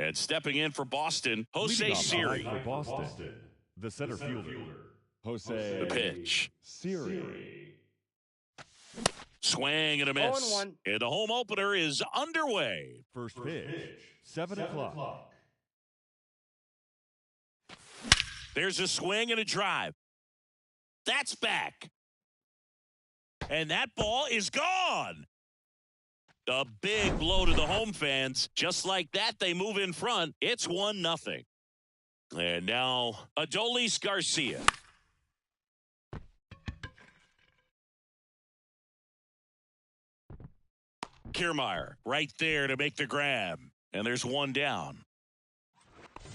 And stepping in for Boston, Jose Leading off the Siri. line for Boston, the center fielder, Jose The pitch. Siri. Swing and a miss. 0-1. And the home opener is underway. First pitch, 7 o'clock. There's a swing and a drive. That's back. And that ball is gone. A big blow to the home fans. Just like that, they move in front. It's 1-0. And now, Adolis Garcia. Kiermaier right there to make the grab. And there's one down.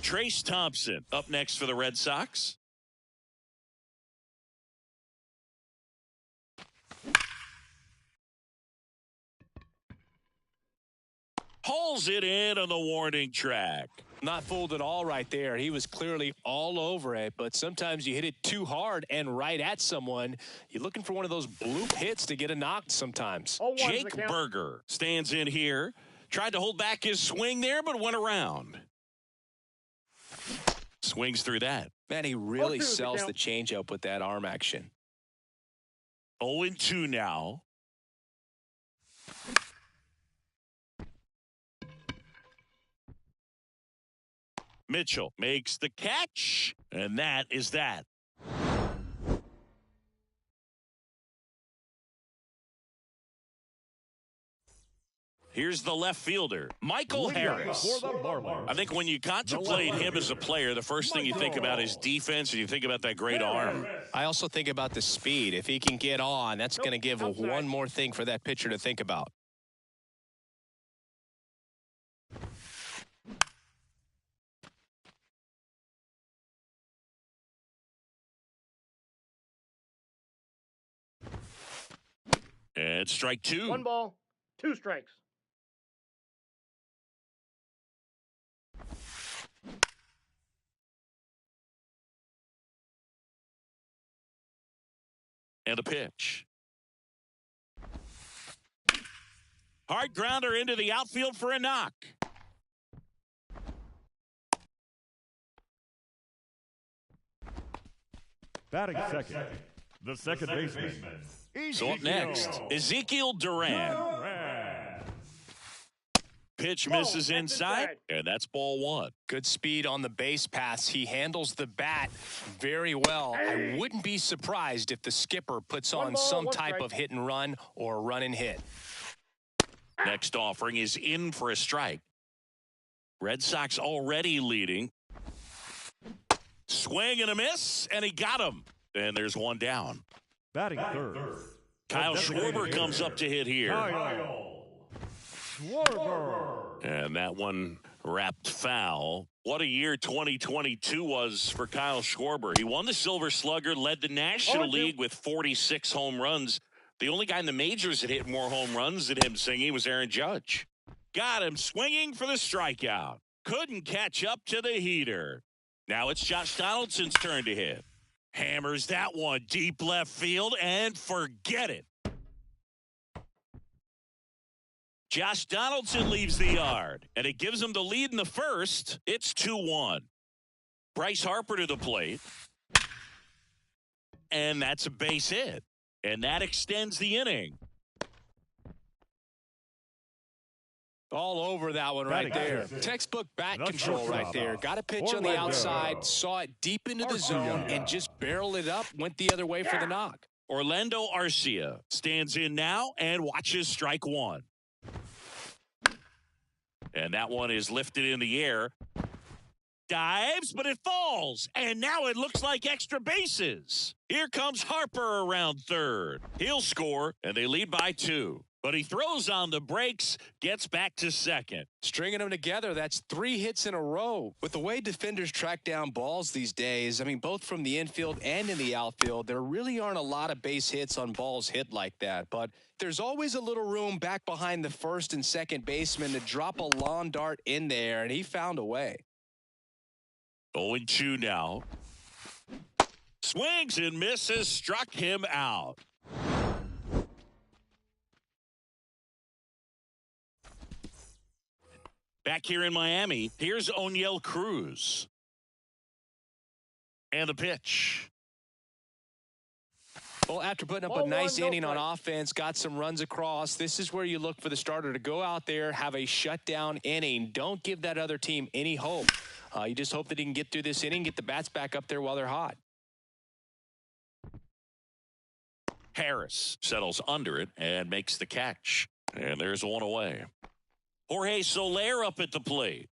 Trace Thompson up next for the Red Sox. Hauls it in on the warning track. Not fooled at all right there. He was clearly all over it, but sometimes you hit it too hard and right at someone. You're looking for one of those bloop hits to get a knock sometimes. Jake Burger stands in here. Tried to hold back his swing there, but went around. Swings through that. Man, he really sells the changeup with that arm action. 0-2 now. Mitchell makes the catch, and that is that. Here's the left fielder, Michael Harris. I think when you contemplate him as a player, the first thing you think about is defense, and you think about that great arm. I also think about the speed. If he can get on, that's going to give one more thing for that pitcher to think about. And strike two. 1 ball, 2 strikes. And a pitch. Hard grounder into the outfield for a knock. Batting second, the second baseman. So up next, Ezekiel Duran. Pitch misses inside, and that's ball 1. Good speed on the base pass. He handles the bat very well. I wouldn't be surprised if the skipper puts on some type of hit and run or run and hit. Next offering is in for a strike. Red Sox already leading. Swing and a miss, and he got him. And there's one down. Batting third, Kyle Schwarber comes up to hit here. And that one wrapped foul. What a year 2022 was for Kyle Schwarber. He won the Silver Slugger, led the National League with 46 home runs. The only guy in the majors that hit more home runs than him singing was Aaron Judge. Got him swinging for the strikeout. Couldn't catch up to the heater. Now it's Josh Donaldson's turn to hit. Hammers that one deep left field and forget it. Josh Donaldson leaves the yard, and it gives him the lead in the first. It's 2-1. Bryce Harper to the plate. And that's a base hit. And that extends the inning. All over that one right there. Textbook bat control right there. Got a pitch on the outside, saw it deep into the zone, and just barreled it up, went the other way for the knock. Orlando Arcia stands in now and watches strike 1. And that one is lifted in the air. Dives, but it falls. And now it looks like extra bases. Here comes Harper around third. He'll score, and they lead by 2. But he throws on the brakes, gets back to second. Stringing them together, that's 3 hits in a row. With the way defenders track down balls these days, I mean, both from the infield and in the outfield, there really aren't a lot of base hits on balls hit like that. But there's always a little room back behind the first and second baseman to drop a lawn dart in there, and he found a way. 0-2 now. Swings and misses, struck him out. Back here in Miami, here's Oneil Cruz. And the pitch. Well, after putting up a nice inning on offense, got some runs across, this is where you look for the starter to go out there, have a shutdown inning. Don't give that other team any hope. You just hope that he can get through this inning, get the bats back up there while they're hot. Harris settles under it and makes the catch. And there's one away. Jorge Soler up at the plate.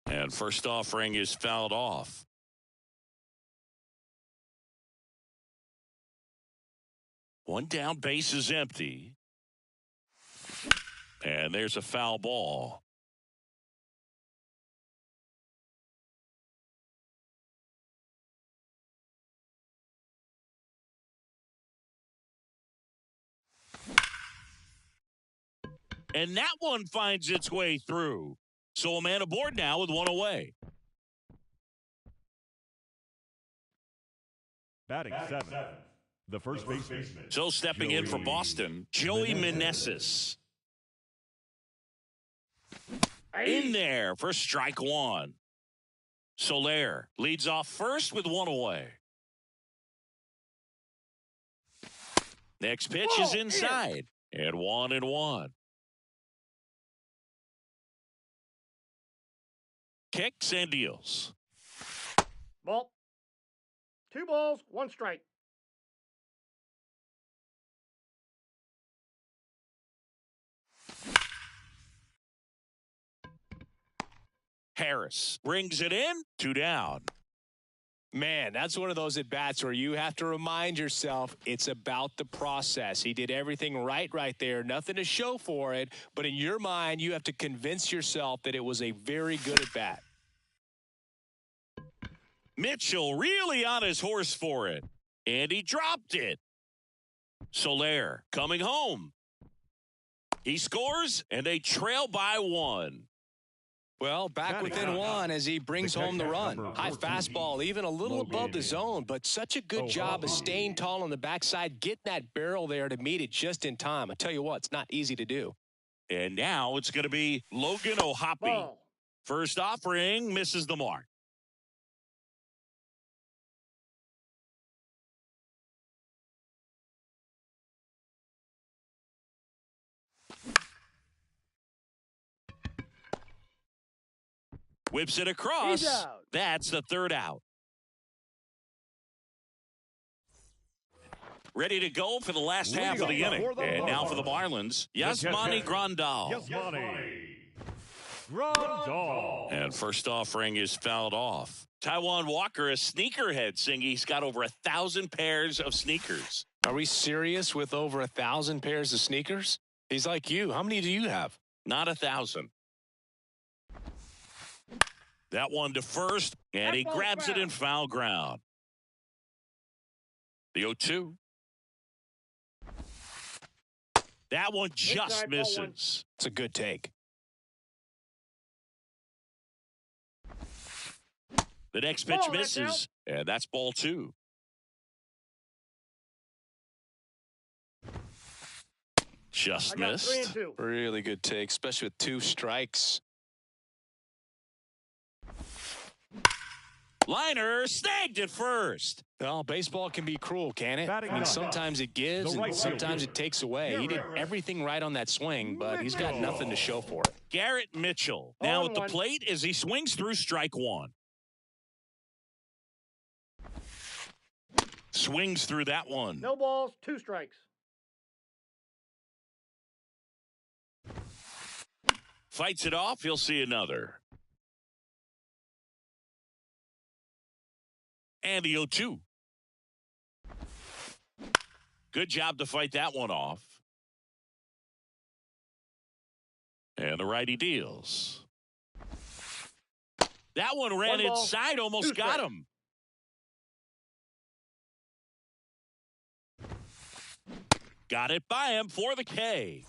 And first offering is fouled off. One down, base is empty. And there's a foul ball. And that one finds its way through. So a man aboard now with one away. Batting seventh, the first baseman. So stepping in for Boston, Joey Meneses. In there for strike one. Soler leads off first with one away. Next pitch is inside. And 1-1. Kicks and deals. Ball. 2 balls, 1 strike. Harris brings it in, 2 down. Man, that's one of those at-bats where you have to remind yourself it's about the process. He did everything right there. Nothing to show for it. But in your mind, you have to convince yourself that it was a very good at-bat. Mitchell really on his horse for it. And he dropped it. Soler coming home. He scores, and they trail by 1. Well, back within 1 as he brings home the run. High fastball, even a little above the zone, but such a good job of staying tall on the backside, getting that barrel there to meet it just in time. I tell you what, it's not easy to do. And now it's going to be Logan O'Hoppe. First offering misses the mark. Whips it across. That's the 3rd out. Ready to go for the last half of the inning. And now for the Marlins, Yasmani Grandal. And first offering is fouled off. Taijuan Walker, a sneakerhead, saying he's got over 1,000 pairs of sneakers. Are we serious with over 1,000 pairs of sneakers? He's like you. How many do you have? Not 1,000. That one to first, and he grabs it in foul ground. The 0-2. That one just misses. It's a good take. The next pitch misses, and that's ball 2. Just missed. Really good take, especially with 2 strikes. Liner snagged at first. Well, baseball can be cruel, can it? I mean, sometimes it gives and sometimes it takes away. He did everything right on that swing, but he's got nothing to show for it. Garrett Mitchell now at the plate as he swings through strike 1. Swings through that one. No balls, 2 strikes. Fights it off. He'll see another. And the 0-2. Good job to fight that one off. And the righty deals. That one ran inside, almost got him. Got it by him for the K.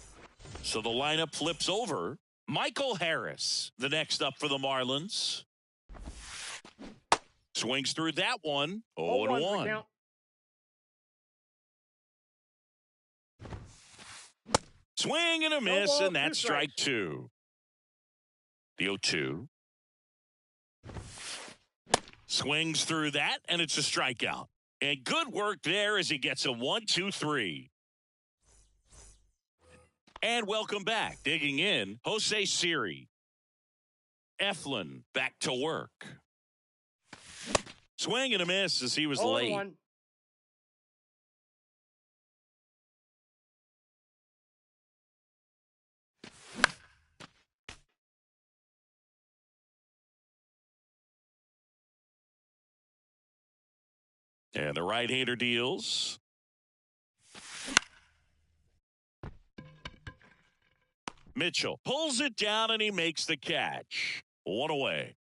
So the lineup flips over. Michael Harris, the next up for the Marlins. Swings through that one. 0-1. Swing and a No miss, ball, and that's two strike strikes. 2. The 0-2. Swings through that, and it's a strikeout. And good work there as he gets a 1-2-3. And welcome back. Digging in, Jose Siri. Eflin back to work. Swing and a miss as he was late. 0-1. And the right-hander deals. Mitchell pulls it down and he makes the catch. One away.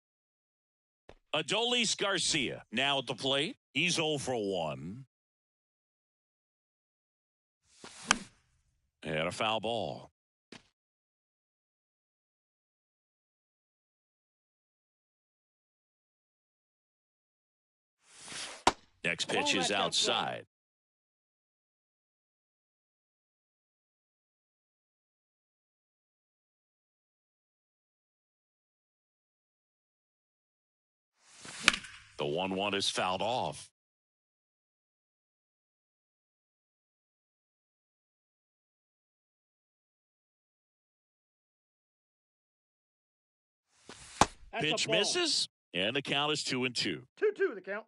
Adolis Garcia now at the plate. He's 0 for 1. And a foul ball. Next pitch is outside. The 1-1 is fouled off. That's Pitch a ball. misses, and the count is 2-2. 2-2 the count.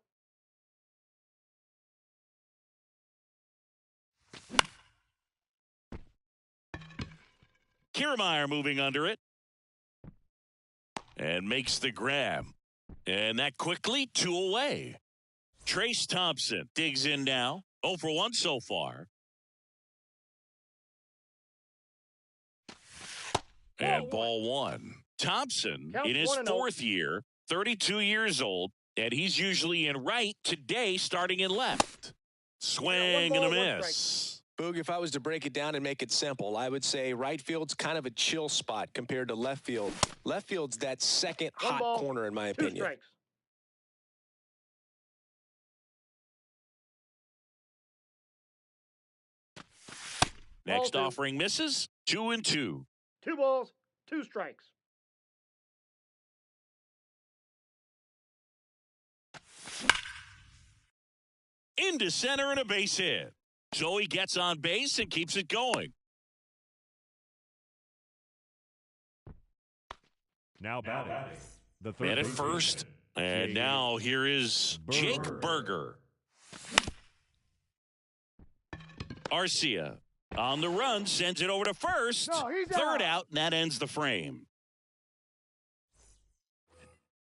Kiermaier moving under it. And makes the grab. And that quickly 2 away. Trace Thompson digs in now. 0 for 1 so far. And ball 1. Thompson Count in his 1-0. 4th year, 32 years old, and he's usually in right, today starting in left. Swing and a ball, 1 miss. Boog, if I was to break it down and make it simple, I would say right field's kind of a chill spot compared to left field. Left field's that second 1 hot ball, corner, in my 2 opinion. strikes. Next Ball 2. offering misses. 2-2. 2 balls, 2 strikes. Into center and a base hit. So he gets on base and keeps it going. Now batting. The third Man at baseman, first. And Jake now here is Jake Berger. Arcia on the run, sends it over to first. No, he's Third out. out, and that ends the frame.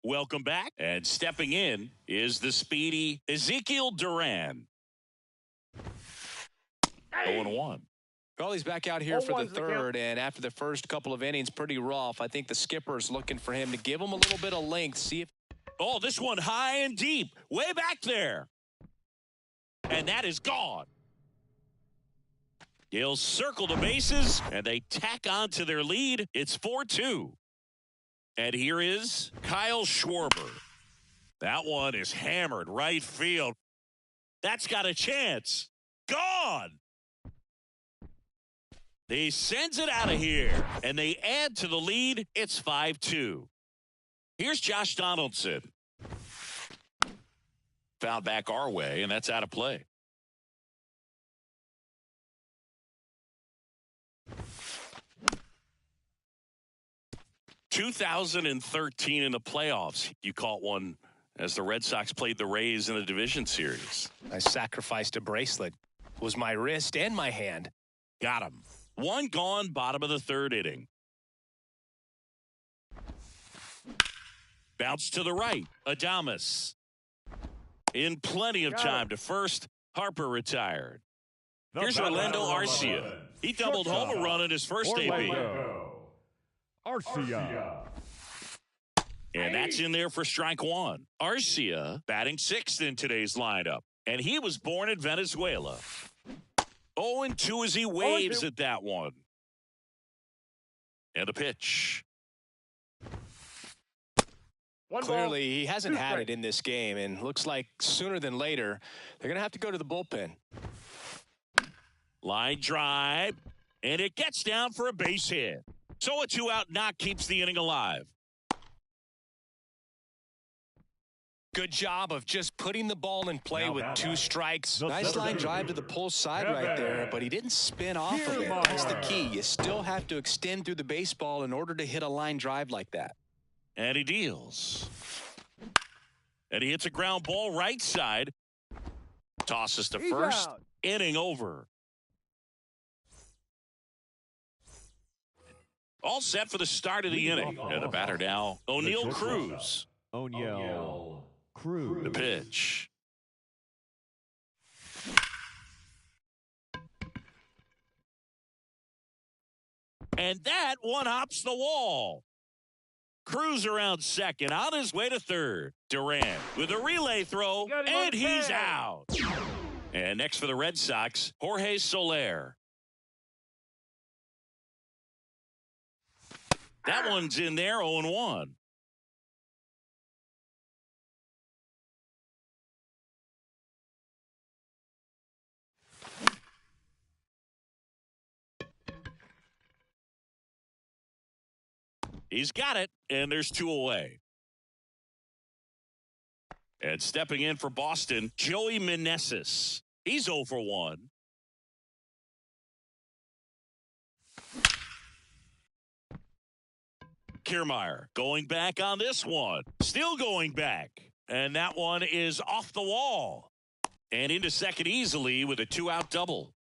Welcome back. And stepping in is the speedy Ezekiel Duran. 0-1. Well, he's back out here for the 0-1's the count. third, and after the first couple of innings, pretty rough. I think the skipper's looking for him to give him a little bit of length, see if Oh, this one high and deep, way back there. And that is gone. He'll circle the bases, and they tack on to their lead. It's 4-2. And here is Kyle Schwarber. That one is hammered right field. That's got a chance. Gone. He sends it out of here, and they add to the lead. It's 5-2. Here's Josh Donaldson. Fouled back our way, and that's out of play. ...2013 in the playoffs. You caught one as the Red Sox played the Rays in the division series. I sacrificed a bracelet. It was my wrist and my hand. Got him. One gone, bottom of the third inning. Bounce to the right. Adames. In plenty of time to first. Harper retired. Here's Orlando Arcia. He doubled home a run in his first AB. Arcia. And that's in there for strike 1. Arcia batting 6th in today's lineup. And he was born in Venezuela. 0-2 as he waves at that one. And a pitch. 1 Clearly, ball, he hasn't 2 had strikes. it in this game, and looks like sooner than later, they're going to have to go to the bullpen. Line drive. and it gets down for a base hit. So a 2-out knock keeps the inning alive. Good job of just putting the ball in play with 2 strikes. The Nice center line fielder. drive to the pull side right there, but he didn't spin off of it. That's the key. You still have to extend through the baseball in order to hit a line drive like that. And he deals. And he hits a ground ball right side. Tosses to He's first. out. Inning over. All set for the start of the inning. And the batter now, O'Neal Cruz. O'Neal Cruz. The pitch. And that one hops the wall. Cruz around second, on his way to third. Durant with a relay throw, Got him on and the he's tag. out. And next for the Red Sox, Jorge Soler. That one's in there, 0-1. He's got it, and there's 2 away. And stepping in for Boston, Joey Meneses. He's 0 for 1. Kiermaier going back on this one. Still going back. And that one is off the wall. And into second easily with a 2-out double.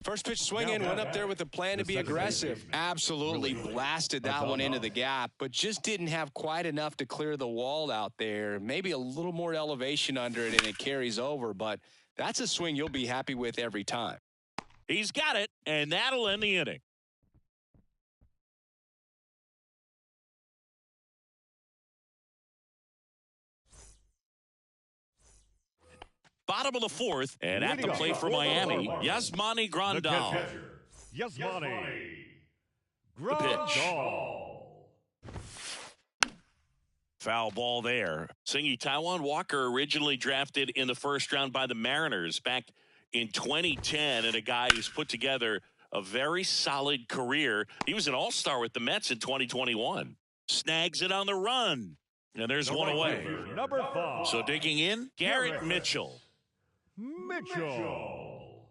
First pitch swinging, went up there with a plan to be aggressive. Absolutely blasted that one into the gap, but just didn't have quite enough to clear the wall out there. Maybe a little more elevation under it and it carries over, but that's a swing you'll be happy with every time. He's got it, and that'll end the inning. Bottom of the 4th, and at the plate for Miami, Yasmani Grandal. Yasmani The pitch. Grandal. Foul ball there. Singy Taiwan Walker originally drafted in the first round by the Mariners back in 2010, and a guy who's put together a very solid career. He was an all-star with the Mets in 2021. Snags it on the run, and there's one away. Number 5. So digging in, Garrett Mitchell. Mitchell.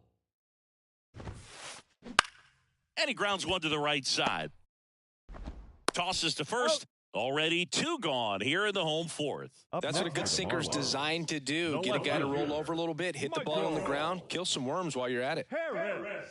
And he grounds one to the right side. Tosses to first. Already 2 gone here in the home 4th. That's what a good sinker's designed to do. Get a guy to roll over a little bit, hit the ball on the ground, kill some worms while you're at it. Harris.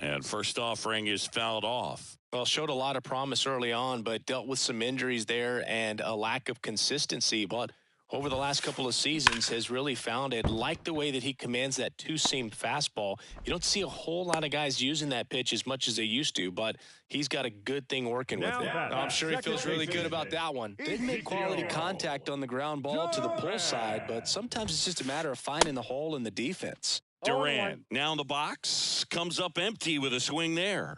And first offering is fouled off. Well, showed a lot of promise early on, but dealt with some injuries there and a lack of consistency. But over the last couple of seasons has really found it. Like the way that he commands that 2-seam fastball. You don't see a whole lot of guys using that pitch as much as they used to, but he's got a good thing working with it. I'm sure he feels really good about that one. Didn't make quality contact on the ground ball to the pull side, but sometimes it's just a matter of finding the hole in the defense. Durant now in the box, comes up empty with a swing there.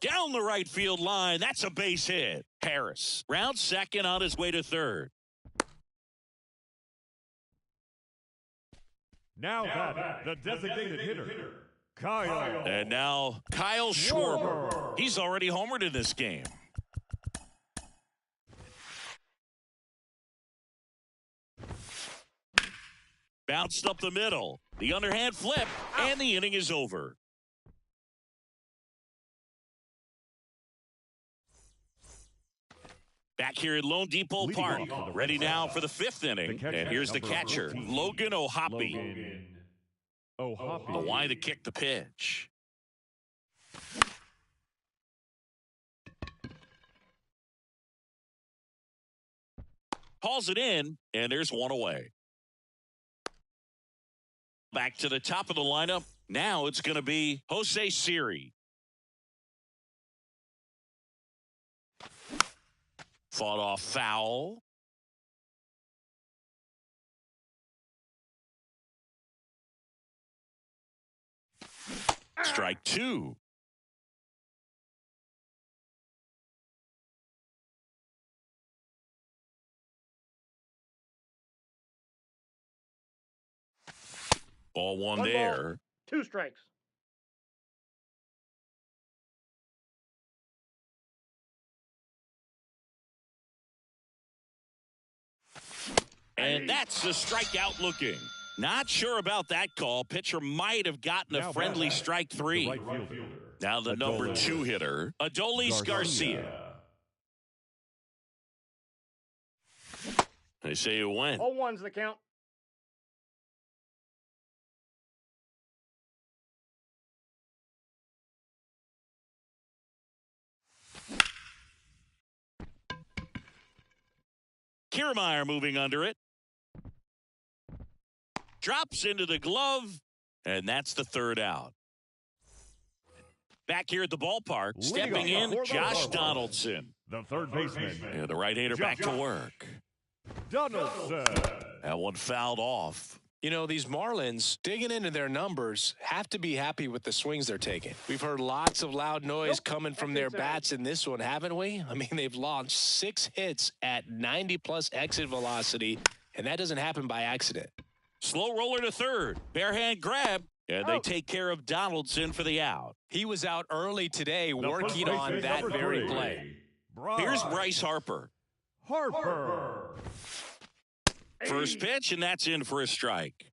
Down the right field line, that's a base hit. Harris round second on his way to third. Now batting, the designated hitter, Kyle. And now Kyle Schwarber. He's already homered in this game. Bounced up the middle. The underhand flip, and the inning is over. Back here at Lone Depot Park, ready now for the 5th inning. And here's the catcher, Logan O'Hoppe. The line to kick the pitch. Calls it in, and there's one away. Back to the top of the lineup. Now it's going to be Jose Siri. Fought off foul. Strike 2. Ball one One there. Ball, 2 strikes. And that's a strikeout looking. Not sure about that call. Pitcher might have gotten a friendly strike 3. The right fielder. Now the number 2 hitter, Adolis Garcia. They say you win. 0-1's the count. Kiermaier moving under it. Drops into the glove, and that's the 3rd out. Back here at the ballpark, stepping in, Josh Donaldson. The third baseman. Yeah, the right-hander back to work. Donaldson. That one fouled off. You know, these Marlins, digging into their numbers, have to be happy with the swings they're taking. We've heard lots of loud noise coming from their bats in this one, haven't we? I mean, they've launched 6 hits at 90-plus exit velocity, and that doesn't happen by accident. Slow roller to third. Bare hand grab. And they take care of Donaldson for the out. He was out early today working on that very play. Here's Bryce Harper. Harper. First pitch, and that's in for a strike.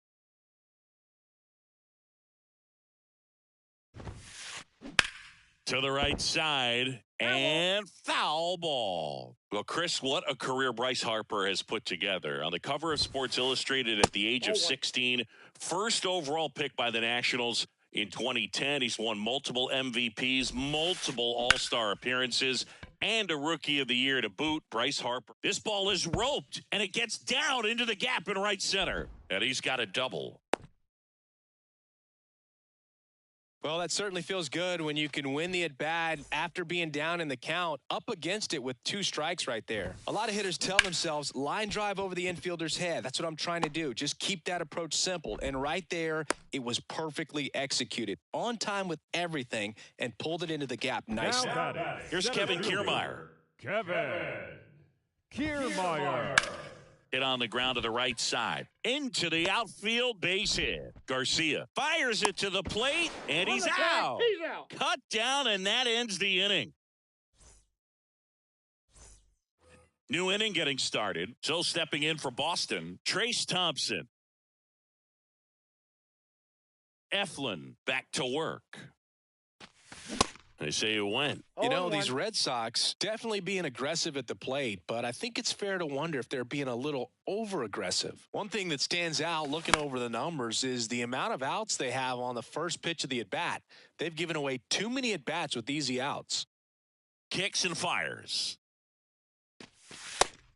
To the right side, and foul ball. Well, Chris, what a career Bryce Harper has put together. On the cover of Sports Illustrated at the age of 16, first overall pick by the Nationals in 2010. He's won multiple MVPs, multiple All-Star appearances, and a Rookie of the Year to boot. Bryce Harper. This ball is roped, and it gets down into the gap in right center. And he's got a double. Well, that certainly feels good when you can win the at-bat after being down in the count, up against it with 2 strikes right there. A lot of hitters tell themselves, line drive over the infielder's head. That's what I'm trying to do. Just keep that approach simple. And right there, it was perfectly executed. On time with everything, and pulled it into the gap nicely. Here's Kevin Kiermaier. Kevin Kiermaier. Hit on the ground to the right side. Into the outfield, base hit. Garcia fires it to the plate, and he's out. He's out. Cut down, and that ends the inning. New inning getting started. So stepping in for Boston, Trace Thompson. Eflin back to work. They say you win. You know, these Red Sox definitely being aggressive at the plate, but I think it's fair to wonder if they're being a little over-aggressive. One thing that stands out looking over the numbers is the amount of outs they have on the first pitch of the at-bat. They've given away too many at-bats with easy outs. Kicks and fires.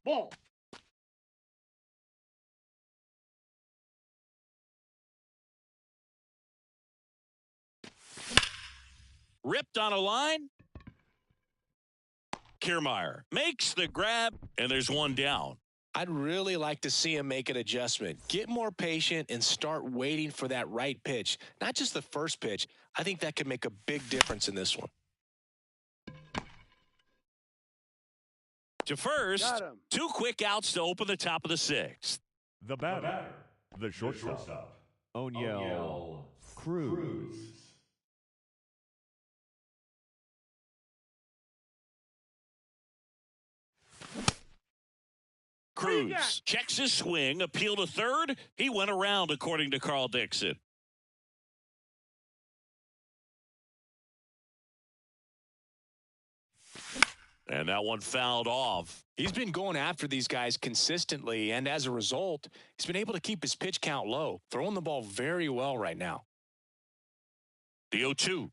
Ball. Ripped on a line. Kiermaier makes the grab, and there's one down. I'd really like to see him make an adjustment. Get more patient and start waiting for that right pitch. Not just the first pitch. I think that could make a big difference in this one. To first, 2 quick outs to open the top of the 6th. The batter. The shortstop. O'Neill Cruz. Cruz checks his swing, appeal to third. He went around, according to Carl Dixon. And that one fouled off. He's been going after these guys consistently, and as a result, he's been able to keep his pitch count low, throwing the ball very well right now. The 0-2.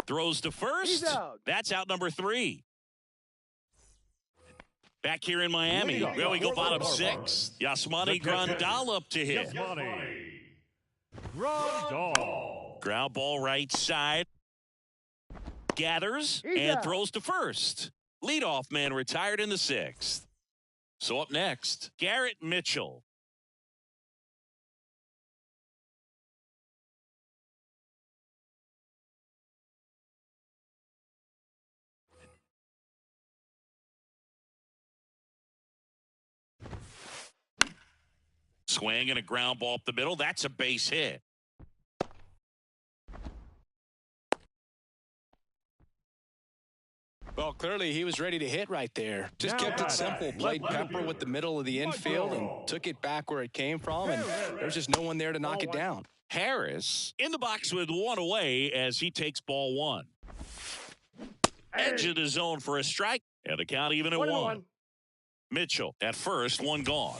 Throws to first. That's out number 3. Back here in Miami, where we go bottom 6. Yasmani Grandal up to hit. Grandal. Ground ball right side. Gathers and throws to first. Leadoff man retired in the 6th. So up next, Garrett Mitchell. Swing and a ground ball up the middle. That's a base hit. Well, clearly he was ready to hit right there. Just Now kept it back. simple, played pepper with the middle of the infield and took it back where it came from, and there's just no one there to knock it down. Harris in the box with one away as he takes ball one. Edge of the zone for a strike, and the count even at 1. Mitchell at first, one gone.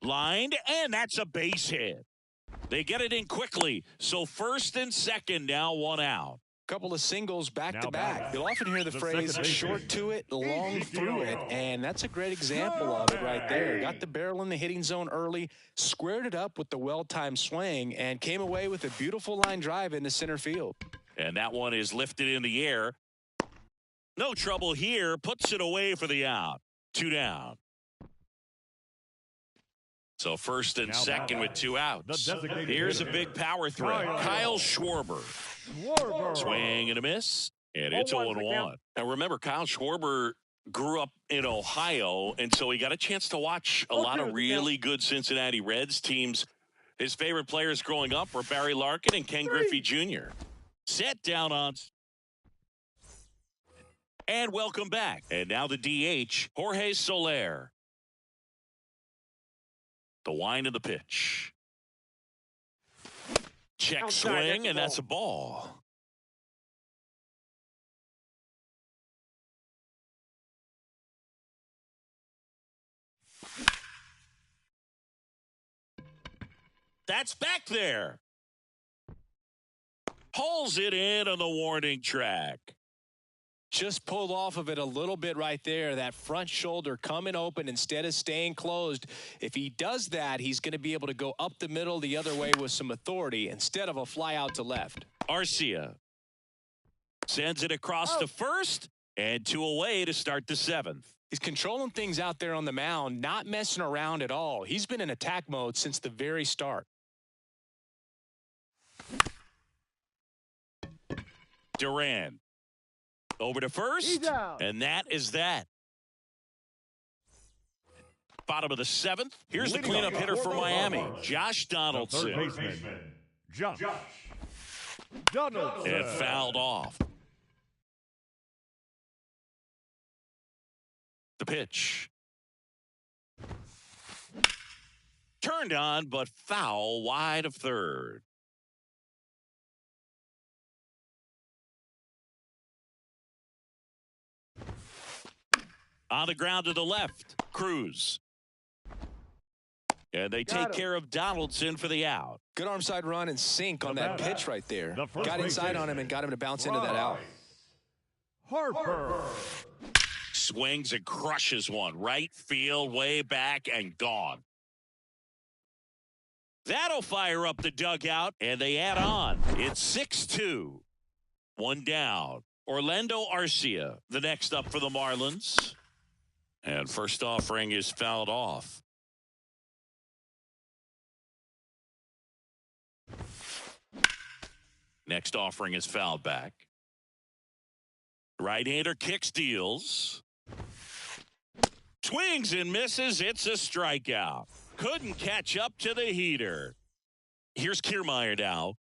Lined, and that's a base hit. They get it in quickly, so first and second now, one out. Couple of singles back Now to back. back. You'll often hear the The phrase second short baseman. to it, long through it, and that's a great example of it right there. Got the barrel in the hitting zone early, squared it up with the well-timed swing, and came away with a beautiful line drive into center field. And that one is lifted in the air. No trouble here, puts it away for the out. 2 down. So first and Now second back. with 2 outs. The designated Here's a hitter. big power threat. Kyle Schwarber. Swing and a miss, and it's 0-1. Now remember, Kyle Schwarber grew up in Ohio, and so he got a chance to watch a lot of really good Cincinnati Reds teams. His favorite players growing up were Barry Larkin and Ken Griffey Jr. Set down on. And welcome back. And now the DH, Jorge Soler. The wind of the pitch. Check Outside, swing, that's a and that's a ball. That's back there. Hauls it in on the warning track. Just pulled off of it a little bit right there. That front shoulder coming open instead of staying closed. If he does that, he's going to be able to go up the middle the other way with some authority instead of a fly out to left. Arcia sends it across to first and 2 away to start the 7th. He's controlling things out there on the mound, not messing around at all. He's been in attack mode since the very start. Duran over to first, He's out. and that is that. Bottom of the 7th. Here's the Leading cleanup off hitter for for Miami, Baltimore. Josh The Donaldson. third baseman, Josh Donaldson. And fouled off. The pitch. Turned on, but foul wide of third. On the ground to the left, Cruz. And they take care of Donaldson for the out. Good arm side run and sink on that pitch right there. The first Got inside on him and got him to bounce into that out. Harper. Swings and crushes one. Right field, way back, and gone. That'll fire up the dugout, and they add on. It's 6-2. One down. Orlando Arcia, the next up for the Marlins. And first offering is fouled off. Next offering is fouled back. Right-hander kicks, deals. Swings and misses. It's a strikeout. Couldn't catch up to the heater. Here's Kiermaier now.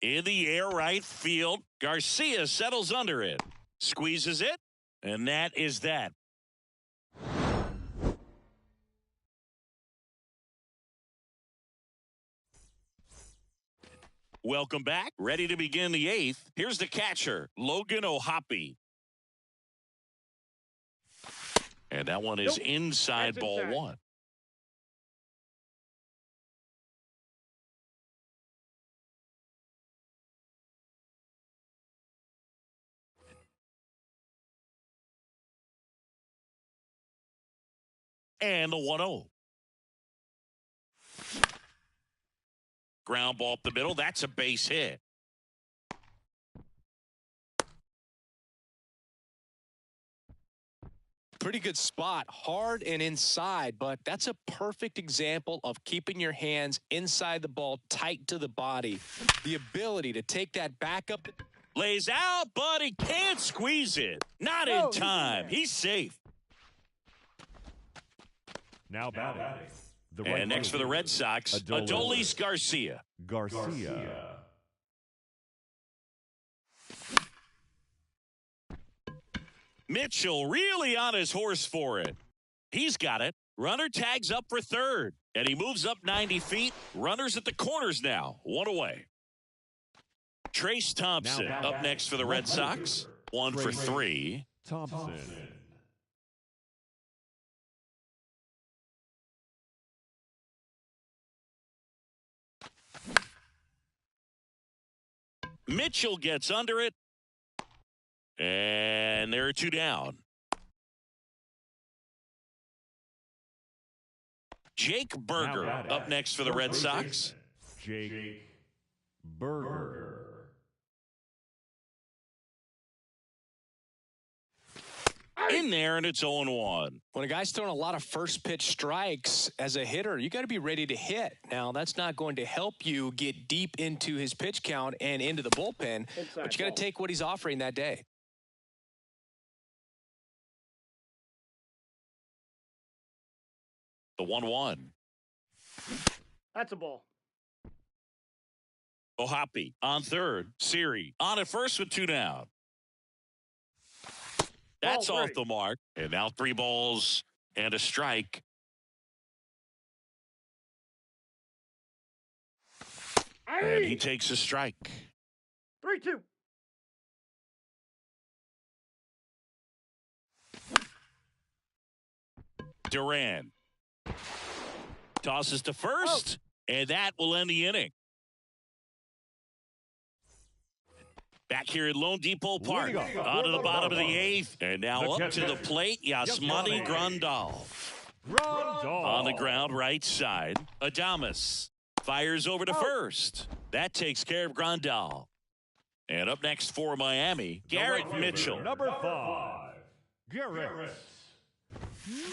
In the air, right field. Garcia settles under it. Squeezes it. And that is that. Welcome back. Ready to begin the 8th. Here's the catcher, Logan O'Hoppe. And that one is inside That's ball inside. 1. And the 1-0. Ground ball up the middle. That's a base hit. Pretty good spot, hard and inside, but that's a perfect example of keeping your hands inside the ball, tight to the body. The ability to take that back up. Lays out, but he can't squeeze it. Not in time. He's safe. Now batting. And next for the Red Sox, Adolis Garcia. Mitchell really on his horse for it. He's got it. Runner tags up for third, and he moves up 90 feet. Runners at the corners now, one away. Trace Thompson up next for the Red Sox. 1 for 3. Thompson. Mitchell gets under it. And there are 2 down. Jake Burger up next for the Red Sox. Jake Burger. In there, and it's 0-1. When a guy's throwing a lot of first pitch strikes as a hitter, you got to be ready to hit. Now, that's not going to help you get deep into his pitch count and into the bullpen, but you got to take what he's offering that day. The 1-1. That's a ball. Ohapi on third. Siri on at first with 2 down. That's off the mark. And now 3 balls and a strike. And he takes a strike. 3-2. Duran tosses to first, and that will end the inning. Back here at Lone Depot Park, on to the bottom of the 8th, and now up to the plate, Yasmani Grandal. On the ground, right side. Adames fires over to first. That takes care of Grandal. And up next for Miami, Garrett Mitchell. Number 5, Garrett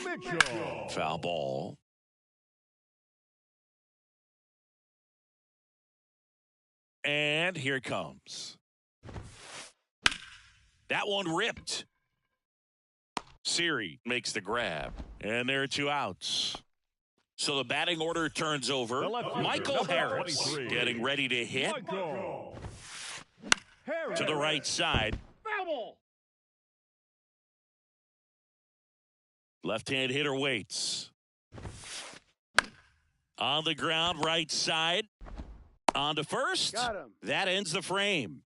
Mitchell. Foul ball. And here it comes. That one ripped. Siri makes the grab. And there are 2 outs. So the batting order turns over. Michael Harris getting ready to hit. To the right side. Foul ball. Left-hand hitter waits. On the ground, right side. On to first. Got him. That ends the frame.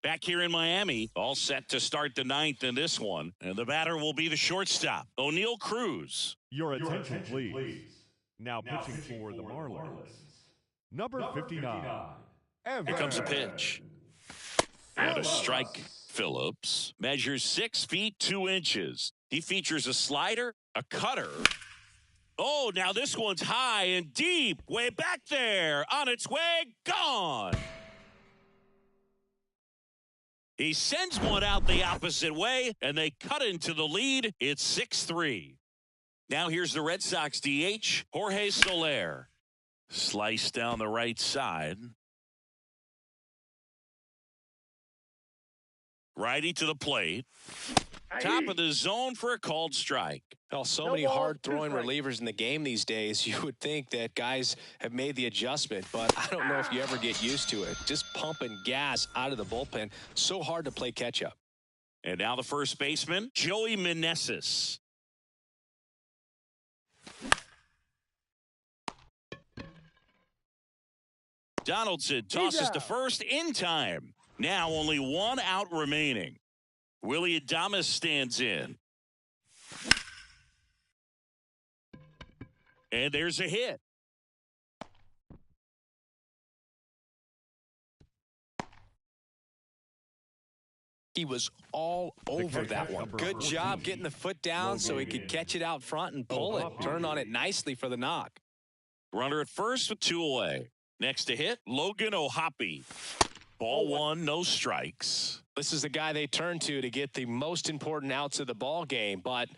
Back here in Miami, all set to start the 9th in this one. And the batter will be the shortstop, O'Neal Cruz. Your attention, please. Now pitching for the Marlins. Number 59. Here comes a pitch. And a strike. Phillips measures 6 feet 2 inches. He features a slider, a cutter. Oh, now this one's high and deep, way back there. On its way, gone. He sends one out the opposite way, and they cut into the lead. It's 6-3. Now here's the Red Sox DH, Jorge Soler. Slice down the right side. Righty to the plate. Top of the zone for a called strike. Well, so many hard-throwing relievers in the game these days, you would think that guys have made the adjustment, but I don't know if you ever get used to it. Just pumping gas out of the bullpen, so hard to play catch-up. And now the first baseman, Joey Meneses. Donaldson tosses to first in time. Now only 1 out remaining. Willie Adames stands in. And there's a hit. He was all over that one. Good job getting the foot down so he could catch it out front and pull it. Turn on it nicely for the knock. Runner at first with 2 away. Next to hit, Logan Ohapi. Ball 1, no strikes. This is the guy they turn to get the most important outs of the ball game, but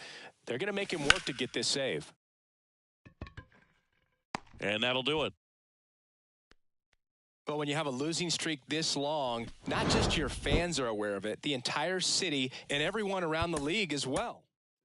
they're going to make him work to get this save. And that'll do it. But when you have a losing streak this long, not just your fans are aware of it, the entire city and everyone around the league as well.